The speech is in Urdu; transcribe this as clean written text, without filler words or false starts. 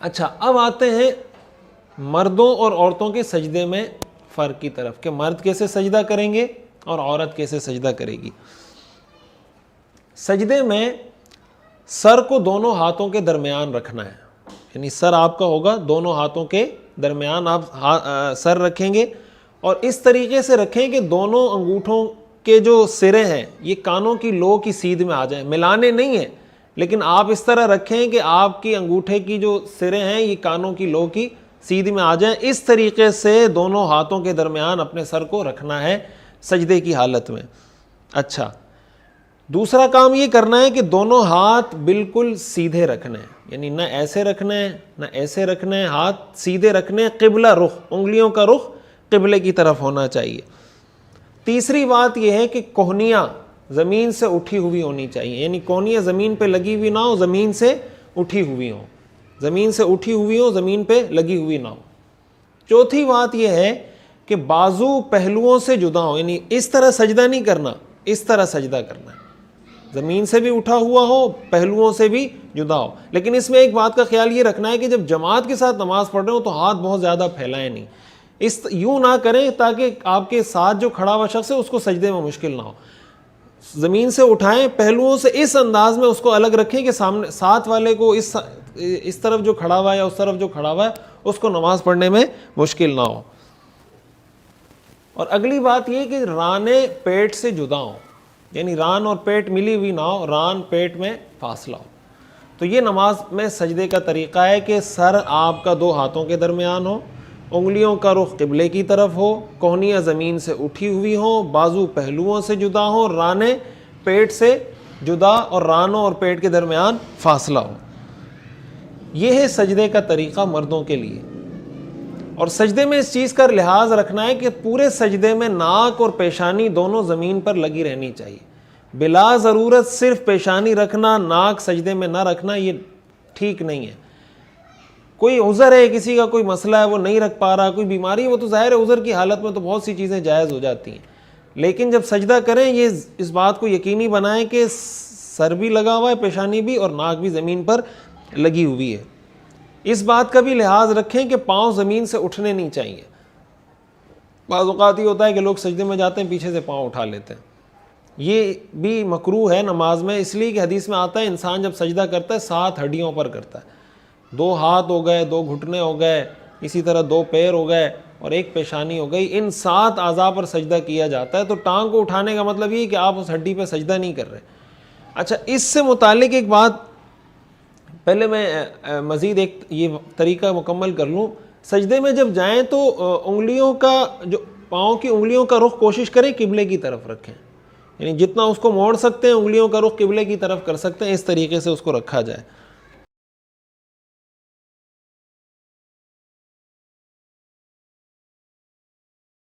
اچھا اب آتے ہیں مردوں اور عورتوں کے سجدے میں فرق کی طرف کہ مرد کیسے سجدہ کریں گے اور عورت کیسے سجدہ کرے گی۔ سجدے میں سر کو دونوں ہاتھوں کے درمیان رکھنا ہے، یعنی سر آپ کا ہوگا دونوں ہاتھوں کے درمیان آپ سر رکھیں گے، اور اس طریقے سے رکھیں کہ دونوں انگوٹھوں کے جو سرے ہیں یہ کانوں کی لو کی سیدھ میں آ جائیں، ملانے نہیں ہیں لیکن آپ اس طرح رکھیں کہ آپ کی انگوٹھے کی جو سرے ہیں یہ کانوں کی لو کی سیدھ میں آ جائیں۔ اس طریقے سے دونوں ہاتھوں کے درمیان اپنے سر کو رکھنا ہے سجدے کی حالت میں۔ اچھا دوسرا کام یہ کرنا ہے کہ دونوں ہاتھ بالکل سیدھے رکھنے ہیں، یعنی نہ ایسے رکھنے ہیں نہ ایسے رکھنے ہیں، ہاتھ سیدھے رکھنے ہیں، قبلہ رخ، انگلیوں کا رخ قبلے کی طرف ہونا چاہیے۔ تیسری بات یہ ہے کہ کوہنیاں زمین سے اٹھی ہوئی ہونی چاہیے، یعنی کوہنیاں زمین پہ لگی ہوئی نہ ہو، زمین سے اٹھی ہوئی ہوں، زمین سے اٹھی ہوئی ہو، زمین پہ لگی ہوئی نہ ہو۔ چوتھی بات یہ ہے کہ بازو پہلوؤں سے جدا ہو، یعنی اس طرح سجدہ نہیں کرنا، اس طرح سجدہ کرنا ہے، زمین سے بھی اٹھا ہوا ہو، پہلوؤں سے بھی جدا ہو۔ لیکن اس میں ایک بات کا خیال یہ رکھنا ہے کہ جب جماعت کے ساتھ نماز پڑھ رہے ہو تو ہاتھ بہت زیادہ پھیلائیں نہیں، یوں نہ کریں تاکہ آپ کے ساتھ جو کھڑا ہوا شخص ہے اس کو سجدے میں مشکل نہ ہو۔ زمین سے اٹھائیں، پہلوؤں سے اس انداز میں اس کو الگ رکھیں کہ سامنے ساتھ والے کو اس طرف جو کھڑا ہوا ہے یا اس طرف جو کھڑا ہوا ہے اس کو نماز پڑھنے میں مشکل نہ ہو۔ اور اگلی بات یہ کہ رانیں پیٹ سے جدا ہوں، یعنی ران اور پیٹ ملی ہوئی نہ ہو، ران پیٹ میں فاصلہ ہو۔ تو یہ نماز میں سجدے کا طریقہ ہے کہ سر آپ کا دو ہاتھوں کے درمیان ہو، انگلیوں کا رخ قبلے کی طرف ہو، کوہنیاں زمین سے اٹھی ہوئی ہوں، بازو پہلوؤں سے جدا ہوں، رانیں پیٹ سے جدا اور رانوں اور پیٹ کے درمیان فاصلہ ہو۔ یہ ہے سجدے کا طریقہ مردوں کے لیے۔ اور سجدے میں اس چیز کا لحاظ رکھنا ہے کہ پورے سجدے میں ناک اور پیشانی دونوں زمین پر لگی رہنی چاہیے، بلا ضرورت صرف پیشانی رکھنا، ناک سجدے میں نہ رکھنا یہ ٹھیک نہیں ہے۔ کوئی عذر ہے، کسی کا کوئی مسئلہ ہے وہ نہیں رکھ پا رہا، کوئی بیماری ہے، وہ تو ظاہر ہے عذر کی حالت میں تو بہت سی چیزیں جائز ہو جاتی ہیں، لیکن جب سجدہ کریں یہ اس بات کو یقینی بنائیں کہ سر بھی لگا ہوا ہے، پیشانی بھی، اور ناک بھی زمین پر لگی ہوئی ہے۔ اس بات کا بھی لحاظ رکھیں کہ پاؤں زمین سے اٹھنے نہیں چاہیے۔ بعض اوقات یہ ہوتا ہے کہ لوگ سجدے میں جاتے ہیں پیچھے سے پاؤں اٹھا لیتے ہیں، یہ بھی مکروہ ہے نماز میں، اس لیے کہ حدیث میں آتا ہے انسان جب سجدہ کرتا ہے 7 ہڈیوں پر کرتا ہے، 2 ہاتھ ہو گئے، 2 گھٹنے ہو گئے، اسی طرح 2 پیر ہو گئے اور 1 پیشانی ہو گئی، ان 7 اعضاء پر سجدہ کیا جاتا ہے۔ تو ٹانگ کو اٹھانے کا مطلب یہ کہ آپ اس ہڈی پہ سجدہ نہیں کر رہے۔ اچھا اس سے متعلق ایک بات پہلے میں مزید ایک یہ طریقہ مکمل کر لوں۔ سجدے میں جب جائیں تو انگلیوں کا جو پاؤں کی انگلیوں کا رخ کوشش کریں قبلے کی طرف رکھیں، یعنی جتنا اس کو موڑ سکتے ہیں انگلیوں کا رخ قبلے کی طرف کر سکتے ہیں، اس طریقے سے اس کو رکھا جائے۔